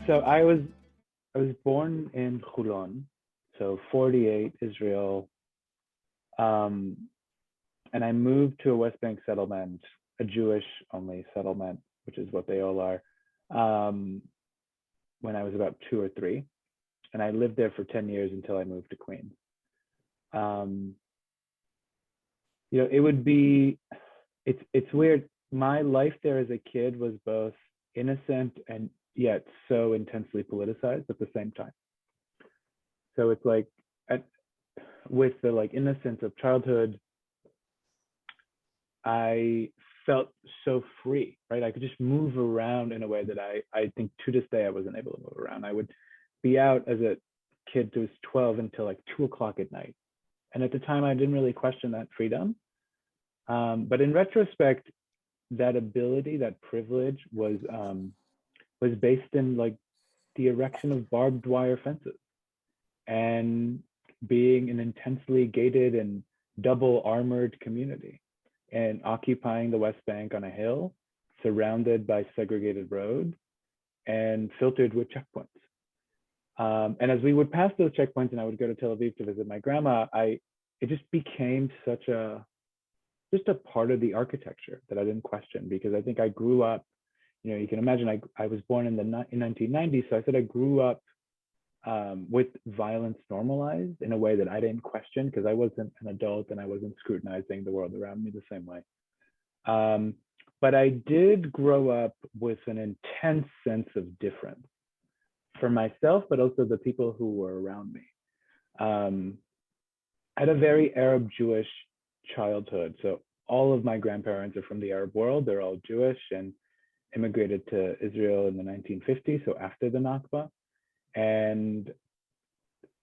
So I was born in Hulon, so 48 Israel, um, and I moved to a West Bank settlement, a Jewish only settlement, which is what they all are, um, when I was about 2 or 3, and I lived there for 10 years until I moved to Queens. Um, it would be, it's weird. My life there as a kid was both innocent and yet so intensely politicized at the same time. So it's like, at, with the like innocence of childhood, I felt so free, right? I could just move around in a way that I think to this day I wasn't able to move around. I would be out as a kid who was 12 until like 2 o'clock at night. And at the time I didn't really question that freedom. But in retrospect, that ability, that privilege was based in like the erection of barbed wire fences and being an intensely gated and double armored community and occupying the West Bank on a hill, surrounded by segregated roads and filtered with checkpoints. And as we would pass those checkpoints and I would go to Tel Aviv to visit my grandma, it just became just a part of the architecture that I didn't question, because I think I grew up, you can imagine I was born in 1990, so I said I grew up with violence normalized in a way that I didn't question because I wasn't an adult and I wasn't scrutinizing the world around me the same way. But I did grow up with an intense sense of difference for myself, but also the people who were around me. I had a very Arab Jewish childhood. So all of my grandparents are from the Arab world. They're all Jewish and immigrated to Israel in the 1950s, so after the Nakba. And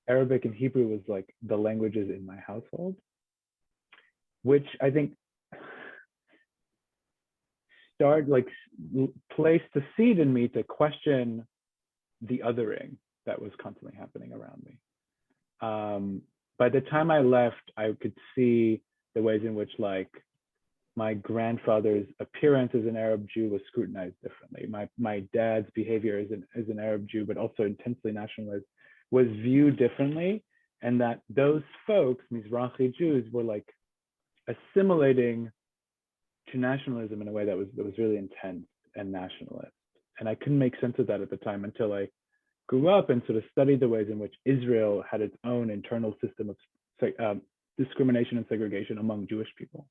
Arabic and Hebrew was like the languages in my household, which I think placed the seed in me to question the othering that was constantly happening around me. By the time I left, I could see the ways in which like my grandfather's appearance as an Arab Jew was scrutinized differently. My dad's behavior as an Arab Jew, but also intensely nationalist, was viewed differently. And that those folks, Mizrahi Jews, were like assimilating to nationalism in a way that was really intense and nationalist. And I couldn't make sense of that at the time until I grew up and sort of studied the ways in which Israel had its own internal system of discrimination and segregation among Jewish people.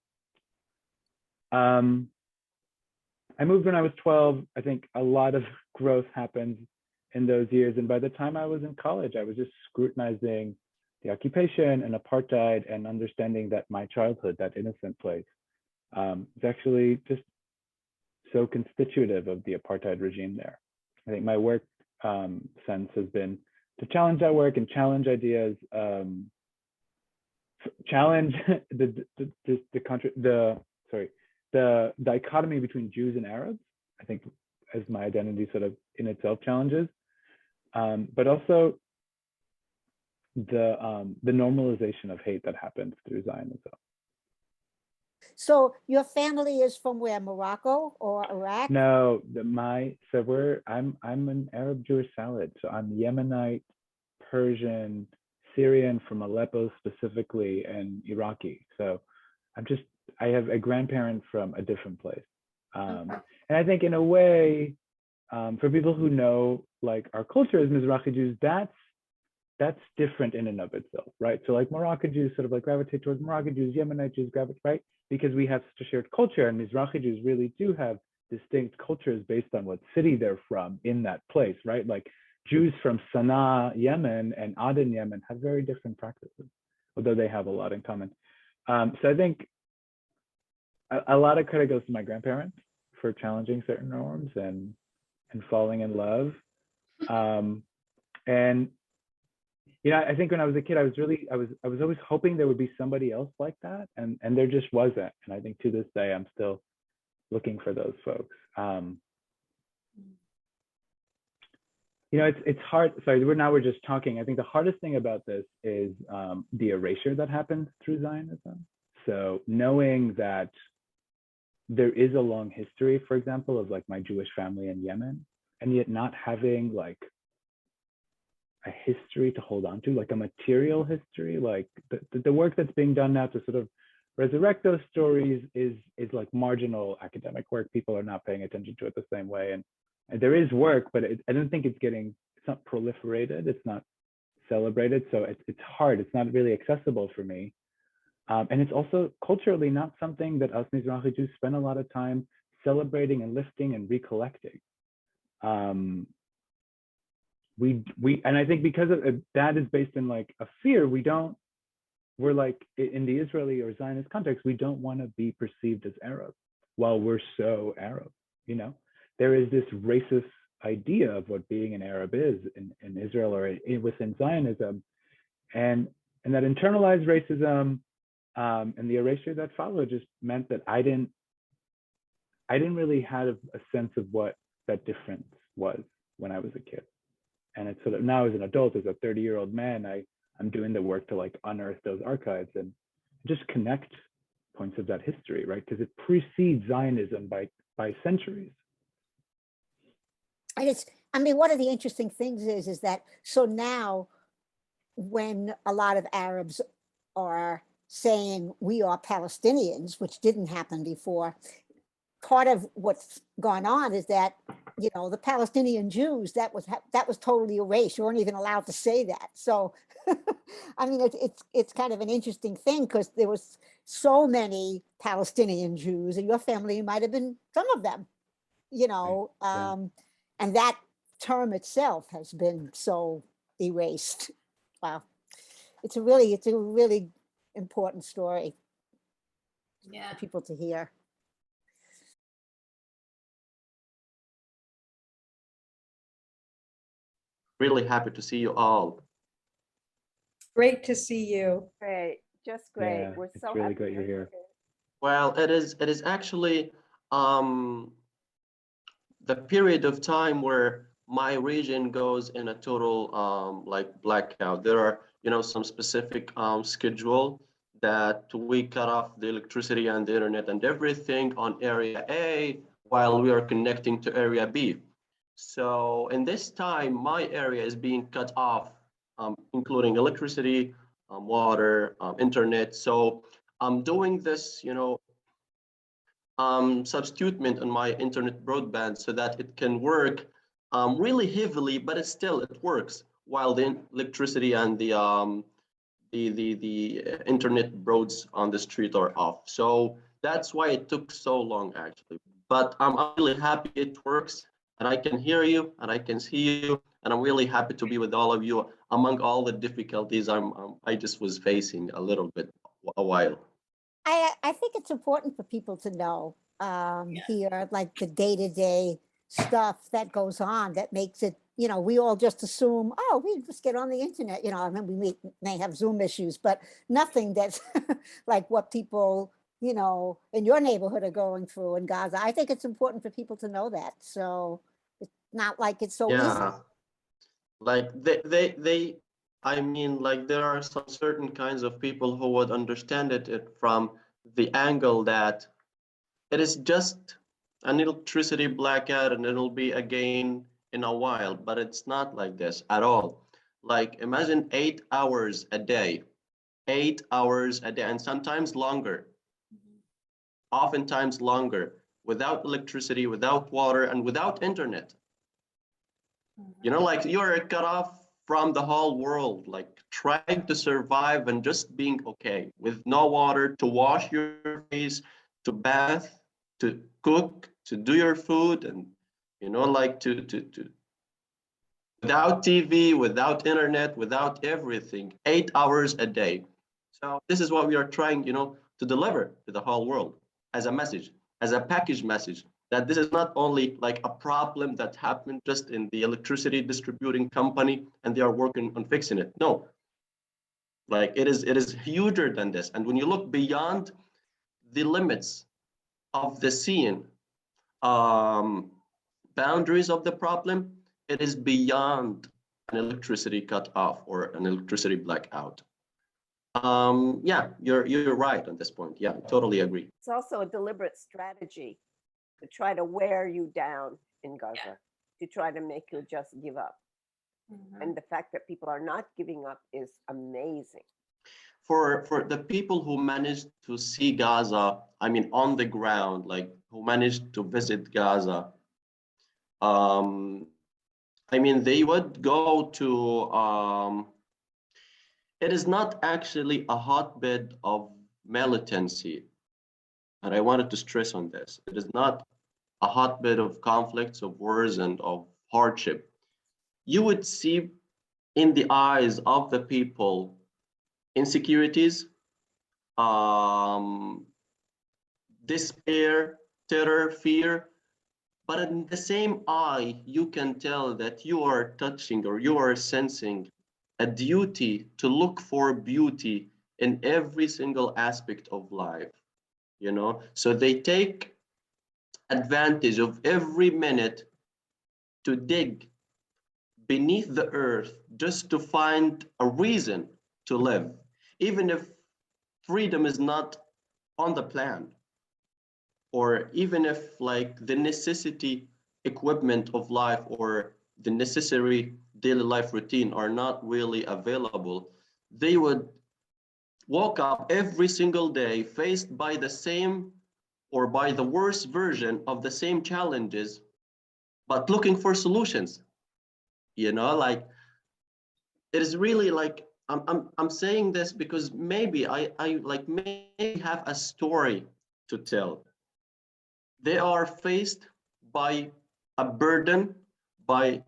I moved when I was 12. I think a lot of growth happened in those years. And by the time I was in college, I was just scrutinizing the occupation and apartheid and understanding that my childhood, that innocent place, is actually just so constitutive of the apartheid regime there. I think my work sense has been to challenge that work and challenge ideas, challenge the dichotomy between Jews and Arabs, I think, as my identity sort of in itself challenges, but also the normalization of hate that happens through Zionism. So your family is from where, Morocco or Iraq? No, I'm an Arab Jewish salad. So I'm Yemenite, Persian, Syrian from Aleppo specifically, and Iraqi. So I have a grandparent from a different place. And I think in a way, for people who know like our culture as Mizrahi Jews, that's different in and of itself, right? So like Moroccan Jews sort of like gravitate towards Moroccan Jews, Yemenite Jews gravitate, right? Because we have such a shared culture, and Mizrahi Jews really do have distinct cultures based on what city they're from in that place, right? Like Jews from Sana'a, Yemen and Aden, Yemen have very different practices, although they have a lot in common. So I think a lot of credit goes to my grandparents for challenging certain norms and falling in love. And I think when I was a kid, I was always hoping there would be somebody else like that, and there just wasn't. And I think to this day, I'm still looking for those folks. It's hard. Sorry, we're just talking. I think the hardest thing about this is the erasure that happens through Zionism. So knowing that there is a long history, for example, of like my Jewish family in Yemen, and yet not having like a history to hold on to, like a material history. Like the work that's being done now to sort of resurrect those stories is like marginal academic work. People are not paying attention to it the same way, and there is work, but I don't think it's not proliferated, it's not celebrated, so it's hard, it's not really accessible for me. And it's also culturally not something that us Mizrahi Jews spend a lot of time celebrating and lifting and recollecting. And I think because of that is based in like a fear, we're like in the Israeli or Zionist context, we don't want to be perceived as Arab while we're so Arab, you know? There is this racist idea of what being an Arab is in Israel or within Zionism, and that internalized racism and the erasure that followed just meant that I didn't really have a sense of what that difference was when I was a kid. And it's sort of now as an adult, as a 30-year-old man, I'm doing the work to like unearth those archives and just connect points of that history, right? Because it precedes Zionism by centuries. And I mean, one of the interesting things is that, so now when a lot of Arabs are saying we are Palestinians, which didn't happen before, part of what's gone on is that, you know, the Palestinian Jews, that was totally erased. You weren't even allowed to say that. So, I mean, it's kind of an interesting thing because there was so many Palestinian Jews, and your family might have been some of them, you know, Yeah. and that term itself has been so erased. Wow, it's a really important story for people to hear. Really happy to see you all. Great to see you. Great, just great. Yeah, We're it's so really happy great you're here. Well, it is actually the period of time where my region goes in a total like blackout. There are, you know, some specific schedule that we cut off the electricity and the internet and everything on area A while we are connecting to area B. So in this time, my area is being cut off, including electricity, water, internet. So I'm doing this, you know, substitutement on my internet broadband so that it can work really heavily, but it works while the electricity and the internet broads on the street are off. So that's why it took so long actually. But I'm really happy it works, and I can hear you and I can see you, and I'm really happy to be with all of you among all the difficulties I just was facing a little bit a while. I think it's important for people to know here, like the day-to-day stuff that goes on that makes it, you know, we all just assume, oh, we just get on the internet. You know, I mean, we may have Zoom issues, but nothing that's like what people, you know, in your neighborhood are going through in Gaza. I think it's important for people to know that. So it's not like it's so easy. Yeah, like I mean, like there are some certain kinds of people who would understand it from the angle that it is just an electricity blackout and it'll be again in a while, but it's not like this at all. Like imagine 8 hours a day, 8 hours a day, and sometimes longer, oftentimes longer, without electricity, without water, and without internet. You know, like you're cut off from the whole world, like trying to survive and just being okay with no water to wash your face, to bath, to cook, to do your food, and you know, like to without TV, without internet, without everything, 8 hours a day. So this is what we are trying, you know, to deliver to the whole world as a message, as a package message, that this is not only like a problem that happened just in the electricity distributing company and they are working on fixing it. No, like it is huger than this. And when you look beyond the limits of the scene, boundaries of the problem, it is beyond an electricity cut off or an electricity blackout. Yeah, you're right on this point. Yeah, totally agree. It's also a deliberate strategy to try to wear you down in Gaza. to try to make you just give up. Mhm. And the fact that people are not giving up is amazing. For the people who managed to see Gaza, I mean, on the ground, like who managed to visit Gaza, I mean, they would go to, it is not actually a hotbed of militancy. And I wanted to stress on this. It is not a hotbed of conflicts, of wars, and of hardship. You would see in the eyes of the people insecurities, despair, terror, fear. But in the same eye, you can tell that you are touching or you are sensing a duty to look for beauty in every single aspect of life, you know? So they take advantage of every minute to dig beneath the earth just to find a reason to live, even if freedom is not on the plan, or even if like the necessity equipment of life or the necessary daily life routine are not really available, they would woke up every single day faced by the same or by the worst version of the same challenges, but looking for solutions. You know, like it is really like I'm saying this because maybe I like may have a story to tell. They are faced by a burden, by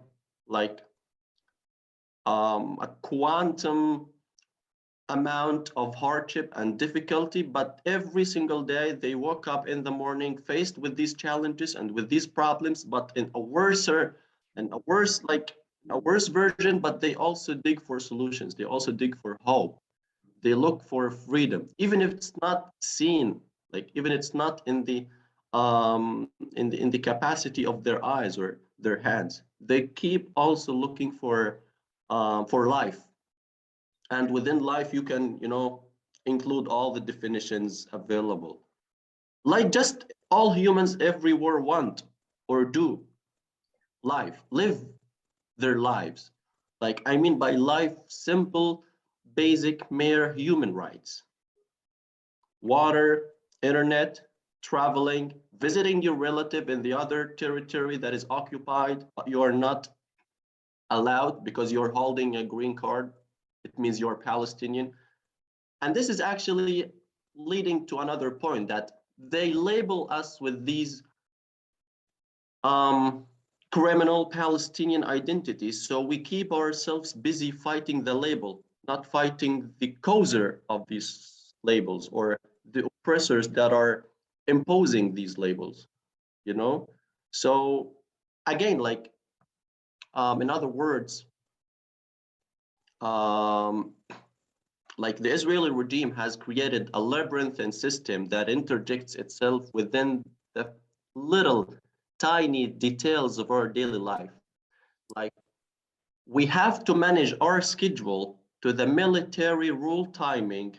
like a quantum amount of hardship and difficulty, but every single day they woke up in the morning faced with these challenges and with these problems, but in a worse version, but they also dig for solutions. They also dig for hope. They look for freedom, even if it's not seen, like even it's not in the capacity of their eyes or their hands. They keep also looking for life, and within life you can, you know, include all the definitions available, like just all humans everywhere want or do life, live their lives. Like I mean by life, simple, basic, mere human rights: water, internet, traveling, visiting your relative in the other territory that is occupied, but you are not allowed because you're holding a green card. It means you're Palestinian. And this is actually leading to another point, that they label us with these criminal Palestinian identities. So we keep ourselves busy fighting the label, not fighting the causer of these labels or the oppressors that are imposing these labels, you know? So again, like, in other words, like the Israeli regime has created a labyrinthine system that interjects itself within the little tiny details of our daily life. Like we have to manage our schedule to the military rule timing.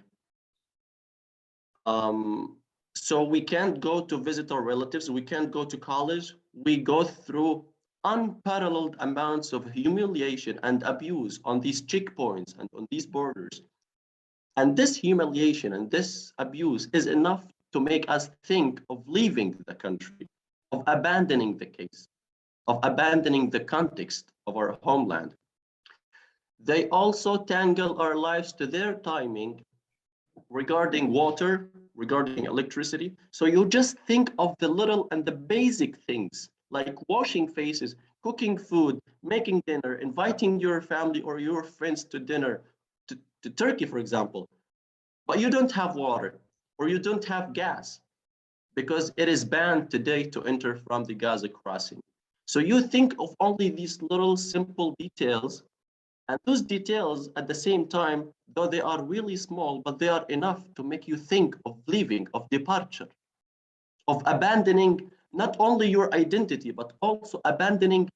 So we can't go to visit our relatives, we can't go to college. We go through unparalleled amounts of humiliation and abuse on these checkpoints and on these borders. And this humiliation and this abuse is enough to make us think of leaving the country, of abandoning the case, of abandoning the context of our homeland. They also tangle our lives to their timing regarding water, regarding electricity. So you just think of the little and the basic things like washing faces, cooking food, making dinner, inviting your family or your friends to dinner, to Turkey, for example. But you don't have water or you don't have gas because it is banned today to enter from the Gaza crossing. So you think of only these little simple details, and those details at the same time, though they are really small, but they are enough to make you think of leaving, of departure, of abandoning not only your identity, but also abandoning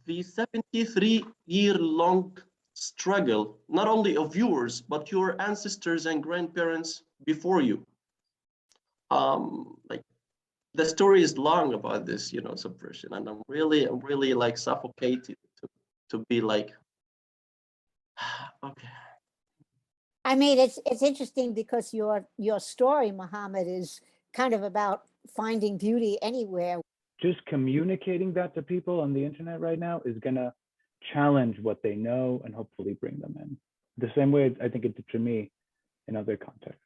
the 73-year-long struggle, not only of yours, but your ancestors and grandparents before you. Like the story is long about this, subversion, and I'm really like suffocated to be like, okay. I mean, it's interesting because your story, Mohammed, is kind of about finding beauty anywhere. Just communicating that to people on the internet right now is gonna challenge what they know and hopefully bring them in. The same way I think it did to me in other contexts.